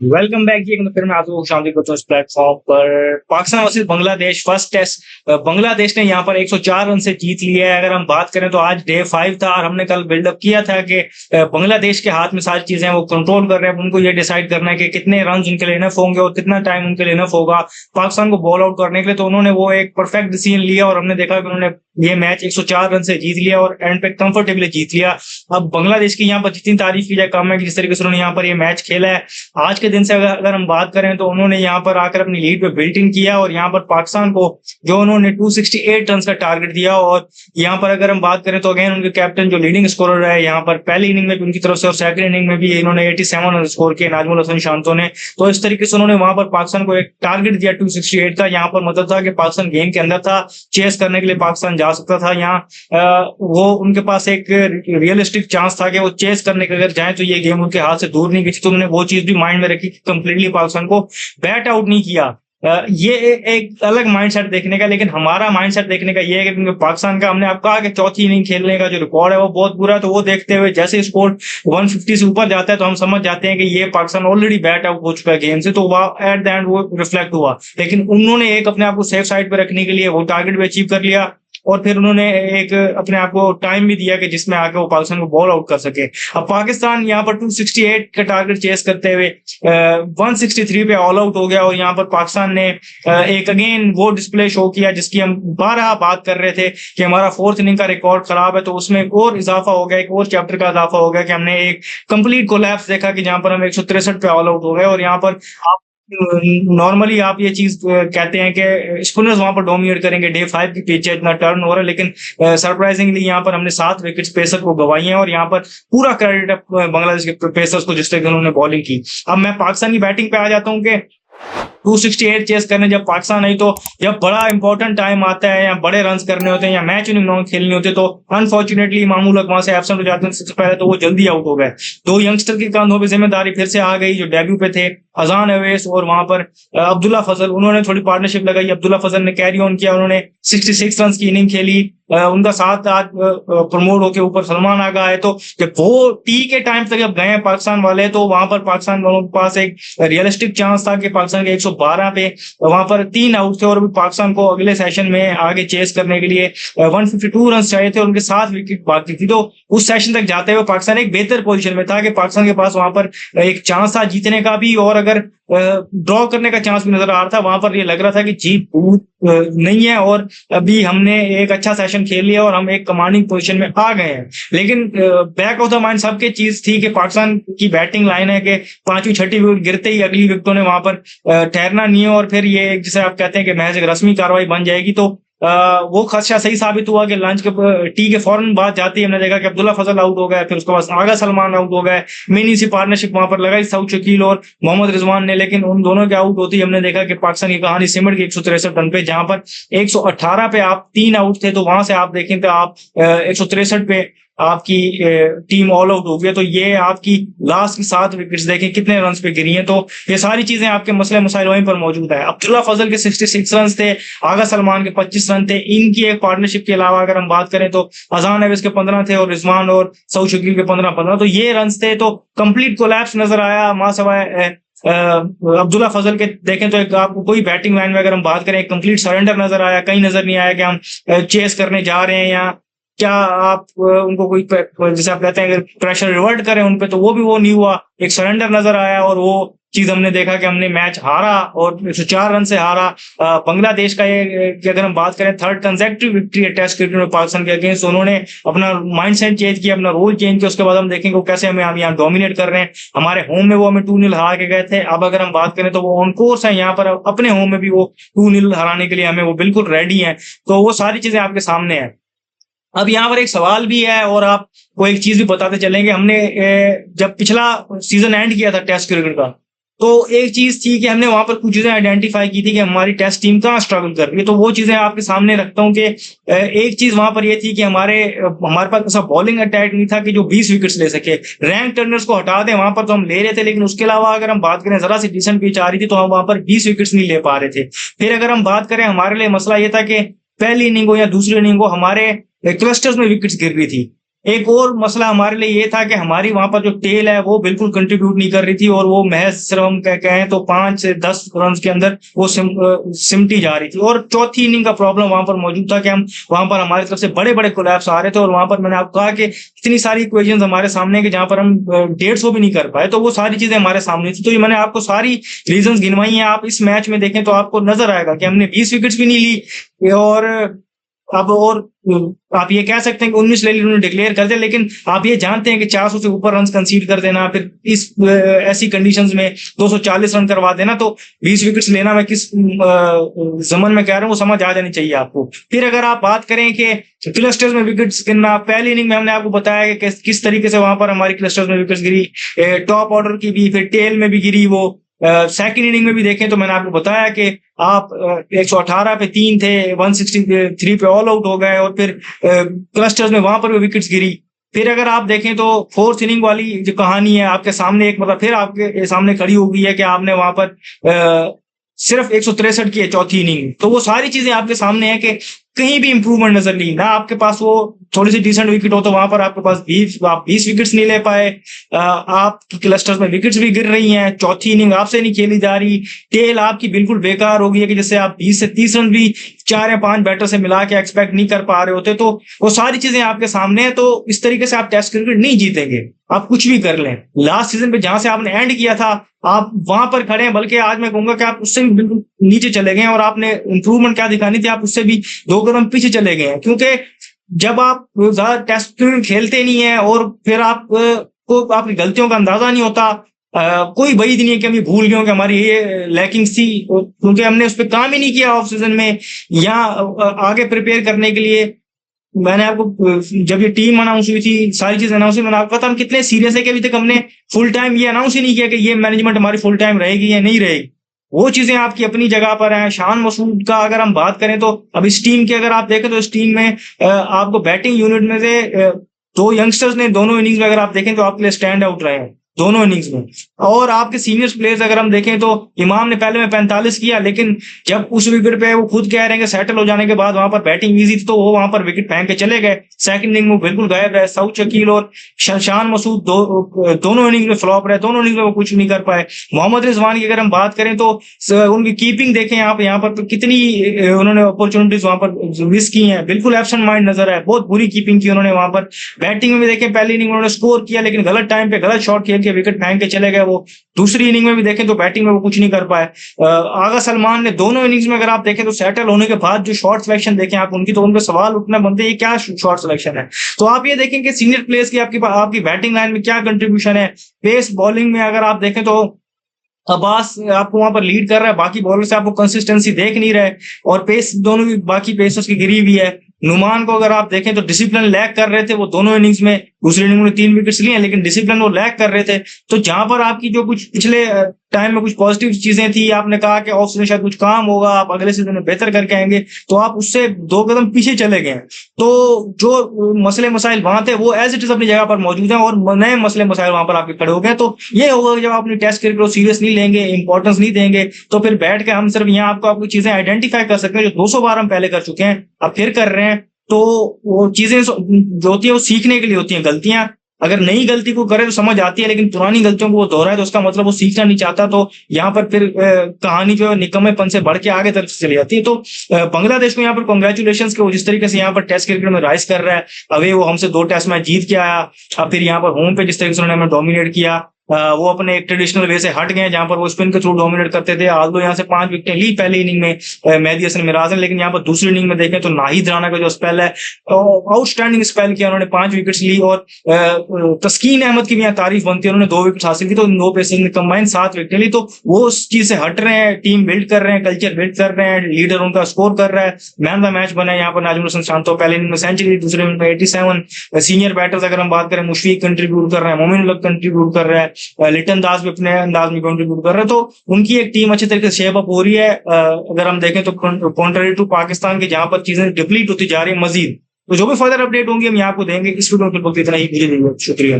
Welcome back जी। एक बार फिर मैं आप लोगों को शामिल करता हूँ इस प्लेटफॉर्म पर। Pakistan versus Bangladesh first test, Bangladesh ने यहाँ पर 104 रन से जीत लिया है। अगर हम बात करें तो आज डे 5 था और हमने कल बिल्डअप किया था कि बांग्लादेश के हाथ में सारी चीजें हैं, वो कंट्रोल कर रहे हैं। उनको ये डिसाइड करना है कि कितने रन उनके लिए इनफ होंगे और कितना टाइम उनके लिए इनफ होगा पाकिस्तान को बॉल आउट करने के लिए। तो उन्होंने वो एक परफेक्ट डिसीजन लिया और हमने देखा कि उन्होंने ये मैच 104 रन से जीत लिया और एंड पे कंफर्टेबली जीत लिया। अब बांग्लादेश की यहाँ पर जितनी तारीफ की जाए कम है कि जिस तरीके से उन्होंने यहाँ पर ये मैच खेला है आज के दिन से। अगर हम बात करें तो उन्होंने यहाँ पर आकर अपनी लीड पे बिल्ट इन किया और यहाँ पर पाकिस्तान को जो उन्होंने 268 रन का टारगेट दिया। और यहाँ पर अगर हम बात करें तो अगेन उनके कैप्टन जो लीडिंग स्कोरर है यहाँ पर पहली इनिंग में भी उनकी तरफ से और सेकंड इनिंग में भी इन्होंने 87 रन स्कोर किए नाजमुल हसन शांतो ने। तो इस तरीके से उन्होंने वहां पर पाकिस्तान को एक टारगेट दिया 268 का। यहाँ पर मतलब था कि पाकिस्तान गेम के अंदर था, चेस करने के लिए पाकिस्तान जा सकता था। यहाँ वो उनके पास एक रियलिस्टिक चांस था कि वो चेस करने के अगर जाए तो ये गेम उनके हाथ से दूर नहीं गई थी। तो उन्होंने वो चीज भी माइंड में रखी कि कंप्लीटली पाकिस्तान को बैट आउट नहीं किया। ये एक अलग माइंडसेट देखने का। लेकिन हमारा माइंडसेट देखने का ये है कि क्योंकि पाकिस्तान का हमने आप कहा कि चौथी इनिंग खेलने का जो रिकॉर्ड है वो बहुत बुरा है। तो वो देखते हुए जैसे स्कोर 150 से ऊपर जाता है तो हम समझ जाते हैं कि ये पाकिस्तान ऑलरेडी बैट आउट हो चुका है गेम से। तो एट द एंड वो रिफ्लेक्ट हुआ। लेकिन उन्होंने एक अपने आप को सेफ साइड पे रखने के लिए वो टारगेट भी अचीव कर लिया और फिर उन्होंने एक अपने आप को टाइम भी दिया कि जिसमें आके वो पाकिस्तान को बॉल आउट कर सके। अब पाकिस्तान यहाँ पर 268 का टारगेट चेस करते हुए 163 पे ऑल आउट हो गया। और यहाँ पर पाकिस्तान ने एक अगेन वो डिस्प्ले शो किया जिसकी हम 12 बात कर रहे थे कि हमारा फोर्थ इनिंग का रिकॉर्ड खराब है। तो उसमें एक और इजाफा हो गया, एक और चैप्टर का इजाफा हो गया कि हमने एक कंप्लीट कोलैप्स देखा कि जहां पर हम 163 पे ऑल आउट हो गए। और यहाँ पर नॉर्मली आप ये चीज कहते हैं कि स्पिनर्स वहां पर डोमिनेट करेंगे, डे 5 की पिच है, इतना टर्न हो रहा है। लेकिन सरप्राइजिंगली यहाँ पर हमने 7 विकेट्स पेसर को गवाई हैं और यहाँ पर पूरा क्रेडिट है बांग्लादेश के पेसर्स को जिस तरह उन्होंने बॉलिंग की। अब मैं पाकिस्तान की बैटिंग पे आ जाता हूँ कि 268 चेस करने जब पाकिस्तान आई तो जब बड़ा इंपॉर्टेंट टाइम आता है या बड़े रन करने होते हैं या मैच विनिंग खेलनी होती है तो अनफॉर्चुनेटली मामूल हक वहां से एब्सेंट हो जाते हैं। सबसे पहले तो वो जल्दी आउट हो गए। 2 यंगस्टर के कंधों पे जिम्मेदारी फिर से आ गई जो डेब्यू पे थे, अजान अवैस और वहां पर अब्दुल्ला फजल। उन्होंने थोड़ी पार्टनरशिप लगाई, अब्दुल्ला फजल ने कैरी ऑन किया, उन्होंने 66 रन की इनिंग खेली। उनका साथ आज प्रमोट होके ऊपर सलमान आगा है। तो जब वो टी के टाइम तक जब गए पाकिस्तान वाले तो वहां पर पाकिस्तान वालों के पास एक रियलिस्टिक चांस था कि पाकिस्तान के 112 पे वहां पर 3 आउट थे और पाकिस्तान को अगले सेशन में आगे चेस करने के लिए 152 रन चाहिए थे और उनके 7 विकेट बाकी थी। तो उस सेशन तक जाते हुए पाकिस्तान एक बेहतर पोजीशन में था कि पाकिस्तान के पास वहां पर एक चांस था जीतने का भी और अगर ड्रॉ करने का चांस भी नजर आ रहा था। वहां पर ये लग रहा था कि जीत नहीं है और अभी हमने एक अच्छा सेशन खेल लिया और हम एक कमांडिंग पोजीशन में आ गए हैं। लेकिन बैक ऑफ द माइंड सबके चीज थी कि पाकिस्तान की बैटिंग लाइन है कि 5वीं 6वीं विकेट गिरते ही अगली विकेटों ने वहां पर ठहरना नहीं है और फिर ये जिसे आप कहते हैं कि महज एक रस्मी कार्रवाई बन जाएगी। तो वो खदशा सही साबित हुआ कि लंच के टी के फौरन बाद जाती है हमने देखा कि अब्दुल्ला फजल आउट हो गया, फिर उसके बाद आगा सलमान आउट हो गए। मिनी सी पार्टनरशिप वहां पर लगाई सऊद शकील और मोहम्मद रिजवान ने, लेकिन उन दोनों के आउट होती हमने देखा कि पाकिस्तान की कहानी सिमट गई 163 रन पे। जहां पर 118 पे आप 3 आउट थे तो वहां से आप देखें तो आप 163 पे आपकी टीम ऑल आउट हो गई। तो ये आपकी लास्ट की 7 विकेट्स देखें कितने रन पे गिरी हैं। तो ये सारी चीजें आपके मसले मसाइल वहीं पर मौजूद है। अब्दुल्ला फजल के 66 रन थे, आगा सलमान के 25 रन थे। इनकी एक पार्टनरशिप के अलावा अगर हम बात करें तो अजान अवैस के 15 थे और रिजवान और सऊद शकील के 15-15। तो ये रन थे। तो कंप्लीट कोलैप्स नजर आया मां सवाए अब्दुल्ला फजल के देखें तो एक आपको कोई बैटिंग लाइन में अगर हम बात करें कंप्लीट सरेंडर नजर आया। कहीं नजर नहीं आया कि हम चेस करने जा रहे हैं या क्या आप उनको कोई जैसे आप कहते हैं अगर प्रेशर रिवर्ट करें उनपे, तो वो भी वो नहीं हुआ। एक सरेंडर नजर आया और वो चीज हमने देखा कि हमने मैच हारा और 104 रन से हारा। बांग्लादेश का ये कि अगर हम बात करें 3rd कंसेक्यूटिव विक्ट्री है टेस्ट क्रिकेट में पाकिस्तान के अगेंस्ट। उन्होंने अपना माइंडसेट चेंज किया, अपना रोल चेंज किया। उसके बाद हम देखेंगे कैसे हम यहाँ डोमिनेट कर रहे हैं। हमारे होम में वो हमें 2-0 हरा के गए थे। अब अगर हम बात करें तो वो ऑन कोर्स है यहाँ पर अपने होम में भी वो 2-0 हराने के लिए हमें वो बिल्कुल रेडी है। तो वो सारी चीजें आपके सामने है। अब यहाँ पर एक सवाल भी है और आपको एक चीज भी बताते चलेंगे। हमने जब पिछला सीजन एंड किया था टेस्ट क्रिकेट का तो एक चीज थी कि हमने वहां पर कुछ चीजें आइडेंटिफाई की थी कि हमारी टेस्ट टीम कहाँ स्ट्रगल कर रही है। तो वो चीजें आपके सामने रखता हूँ कि एक चीज वहां पर ये थी कि हमारे पास ऐसा बॉलिंग अटैक नहीं था कि जो 20 विकेट्स ले सके। रैंक टर्नर्स को हटा दें वहां पर तो हम ले रहे थे, लेकिन उसके अलावा अगर हम बात करें जरा सी डिसेंट पिच आ रही थी तो हम वहां पर 20 विकेट्स नहीं ले पा रहे थे। फिर अगर हम बात करें हमारे लिए मसला ये था कि पहली इनिंग हो या दूसरी इनिंग हो हमारे क्लस्टर्स में विकेट्स गिर रही थी। एक और मसला हमारे लिए ये था कि हमारी वहां पर जो टेल है वो बिल्कुल कंट्रीब्यूट नहीं कर रही थी, और वो महज सिर्फ हम कहें तो 5 से 10 रन के अंदर वो सिमटी जा रही थी। और चौथी इनिंग का प्रॉब्लम वहां पर मौजूद था कि हम वहां पर हमारी तरफ से बड़े बड़े कोलैप्स आ रहे थे, और वहां पर मैंने आपको कहा कि इतनी सारी इक्वेशंस हमारे सामने कि जहां पर हम 150 भी नहीं कर पाए, तो वो सारी चीजें हमारे सामने थी। तो ये मैंने आपको सारी रीजंस गिनवाई हैं। आप इस मैच में देखें तो आपको नजर आएगा कि हमने 20 विकेट्स भी नहीं ली, और अब और आप ये कह सकते हैं कि 19 ले ली उन्होंने डिक्लेयर कर दिया, लेकिन आप ये जानते हैं कि 400 से ऊपर रन कंसीड कर देना, फिर इस ऐसी कंडीशंस में 240 रन करवा देना, तो 20 विकेट्स लेना मैं किस जमन में कह रहा हूँ वो समझ आ जानी चाहिए आपको। फिर अगर आप बात करें कि क्लस्टर्स में विकेट्स गिरना, पहली इनिंग में हमने आपको बताया कि किस तरीके से वहां पर हमारी क्लस्टर्स में विकेट्स गिरी, टॉप ऑर्डर की भी, फिर टेल में भी गिरी। वो सेकंड इनिंग में भी देखें तो मैंने आपको बताया कि आप 118 पे 3 थे, 163 पे ऑल आउट हो गए, और फिर क्लस्टर्स में वहां पर भी विकेट्स गिरी। फिर अगर आप देखें तो फोर्थ इनिंग वाली जो कहानी है आपके सामने, एक मतलब फिर आपके सामने खड़ी हो गई है कि आपने वहां पर सिर्फ 163 की है चौथी इनिंग। तो वो सारी चीजें आपके सामने है कि कहीं भी इंप्रूवमेंट नजर नहीं ना, आपके पास वो थोड़ी सी डिसेंट विकेट हो तो वहां पर आपके पास 20 विकेट्स नहीं ले पाए। आपकी क्लस्टर्स में विकेट्स भी गिर रही हैं, चौथी इनिंग आपसे नहीं खेली जा रही, टेल आपकी बिल्कुल बेकार हो गई है कि जैसे आप 20 से 30 रन भी 4 या 5 बैटर से मिला के एक्सपेक्ट नहीं कर पा रहे होते। तो वो सारी चीजें आपके सामने है। तो इस तरीके से आप टेस्ट क्रिकेट नहीं जीतेंगे, आप कुछ भी कर लें। लास्ट सीजन पे जहां से आपने एंड किया था आप वहां पर खड़े हैं, बल्कि आज मैं कहूंगा कि आप उससे भी बिल्कुल नीचे चले गए हैं, और आपने इंप्रूवमेंट क्या दिखानी थी आप उससे भी 2 कदम पीछे चले गए हैं। क्योंकि जब आप ज्यादा टेस्ट क्रिकेट खेलते नहीं है और फिर आप को आपकी गलतियों का अंदाजा नहीं होता, कोई वही नहीं है कि हम ये भूल गए कि हमारी ये लैकिंग्स थी, क्योंकि हमने उस पर काम ही नहीं किया ऑफ सीजन में या आगे प्रिपेयर करने के लिए। मैंने आपको जब ये टीम अनाउंस हुई थी, सारी चीज अनाउंस हुई, मैंने आपको पता हम कितने सीरियस है कि अभी तक हमने फुल टाइम ये अनाउंस ही नहीं किया कि ये मैनेजमेंट हमारी फुल टाइम रहेगी या नहीं रहेगी। वो चीजें आपकी अपनी जगह पर हैं। शान मसूद का अगर हम बात करें तो अब इस टीम की अगर आप देखें तो इस टीम में आपको बैटिंग यूनिट में से 2 यंगस्टर्स ने दोनों इनिंग्स में अगर आप देखें तो आपके लिए स्टैंड आउट रहे हैं दोनों इनिंग्स में। और आपके सीनियर प्लेयर्स अगर हम देखें तो इमाम ने पहले में 45 किया, लेकिन जब उस विकेट पे वो खुद कह रहे हैं कि सेटल हो जाने के बाद वहां पर बैटिंग इजी थी तो वो वहां पर विकेट फेंक के चले गए। सेकंड इनिंग में बिल्कुल गायब रहे। सऊद शकील और शान मसूद दोनों इनिंग्स में फ्लॉप रहे, दोनों इनिंग्स में वो कुछ नहीं कर पाए। मोहम्मद रिजवान की अगर हम बात करें तो उनकी कीपिंग देखें आप यहाँ पर तो कितनी उन्होंने अपॉर्चुनिटीज वहां पर मिस की हैं, बिल्कुल एब्सेंट माइंड नजर है, बहुत बुरी कीपिंग की उन्होंने वहां पर। बैटिंग में भी देखें पहली इनिंग में उन्होंने स्कोर किया लेकिन गलत टाइम पे गलत शॉट खेल के विकेट फेंक के चले गए वो। दूसरी इनिंग में भी देखें तो बैटिंग में वो कुछ नहीं कर पाए। आगा सलमान ने दोनों इनिंग्स में अगर आप देखें तो सेटल होने के बाद जो शॉट सिलेक्शन देखें आप उनकी, तो उनके सवाल उठना बनते हैं ये क्या शॉट सिलेक्शन है। तो आप ये देखें कि सीनियर प्लेयर्स की आपकी बैटिंग लाइन में क्या कंट्रीब्यूशन है। पेस बॉलिंग में अगर आप देखें तो अब्बास आपको वहां पर लीड कर रहा है, बाकी बॉलर से आपको कंसिस्टेंसी देख नहीं रहे, और पेस दोनों की बाकी पेसर्स की गिरी हुई है। नुमान को अगर आप देखें तो डिसिप्लिन लैक कर रहे थे वो दोनों इनिंग्स में, दूसरी इनिंग में 3 विकेट्स लिए लेकिन डिसिप्लिन वो लैक कर रहे थे। तो जहां पर आपकी जो कुछ पिछले टाइम में कुछ पॉजिटिव चीजें थी, आपने कहा कि ऑफ सीजन शायद कुछ काम होगा, आप अगले सीजन में बेहतर करके आएंगे, तो आप उससे 2 कदम पीछे चले गए। तो जो मसले मसाइल वहां थे वो एज इट इज अपनी जगह पर मौजूद हैं, और नए मसले मसाइल वहां पर आपके खड़े हो गए। तो ये होगा कि जब आप अपनी टेस्ट क्रिकेट को सीरियस नहीं लेंगे, इंपॉर्टेंस नहीं देंगे, तो फिर बैठ के हम सिर्फ यहाँ आपको चीजें आइडेंटिफाई कर सकते हैं जो 200 बार हम पहले कर चुके हैं, अब फिर कर रहे हैं। तो वो चीजें जो होती है वो सीखने के लिए होती हैं। गलतियां अगर नई गलती को करे तो समझ आती है, लेकिन पुरानी गलतियों को वो दोहराए तो उसका मतलब वो सीखना नहीं चाहता। तो यहाँ पर फिर कहानी जो है निकम्मेपन से बढ़ के आगे तरफ चली जाती है। तो बांग्लादेश को यहाँ पर कॉन्ग्रेचुलेशन के, जिस तरीके से यहाँ पर टेस्ट क्रिकेट में राइज कर रहा है। अभी वो हमसे 2 टेस्ट मैच जीत के आया, अब फिर यहाँ पर होम पे जिस तरीके से उन्होंने हमें डोमिनेट किया, वो अपने एक ट्रेडिशनल वे से हट गए जहां पर वो स्पिन के थ्रू डोमिनेट करते थे। आल्दो यहाँ से 5 विकेटें ली पहली इनिंग में मेहदी हसन मिराज ने, लेकिन यहाँ पर दूसरी इनिंग में देखें तो नाहिद राणा का जो स्पेल है आउटस्टैंडिंग स्पेल किया, उन्होंने 5 विकेट्स ली। और तस्कीन अहमद की भी यहाँ तारीफ बनती है, उन्होंने 2 विकेट हासिल की, तो 9 पेसर्स ने कंबाइन 7 विकेटें ली। तो वो उस चीज से हट रहे हैं, टीम बिल्ड कर रहे हैं, कल्चर बिल्ड कर रहे हैं, लीडर उनका स्कोर कर रहा है। मैन ऑफ द मैच बना है यहाँ पर नाजिमुल हसन शांतो, पहले इनिंग में सेंचुरी, दूसरे इनिंग में 87। सीनियर बैटर्स अगर हम बात करें, मुशफीक कंट्रीब्यूट कर रहे हैं, मोमिन उल कंट्रीब्यूट कर रहा है, लिटन दास भी अपने अंदाज में कंट्रीब्यूट कर रहे हैं। तो उनकी एक टीम अच्छे तरीके से शेप अप हो रही है। अगर हम देखें तो कॉन्ट्ररी टू पाकिस्तान के जहां पर चीजें डिप्लीट होती जा रही है मजीद। तो जो भी फर्दर अपडेट होंगी हम यहाँ आपको देंगे। इस वीडियो में इतना ही, शुक्रिया।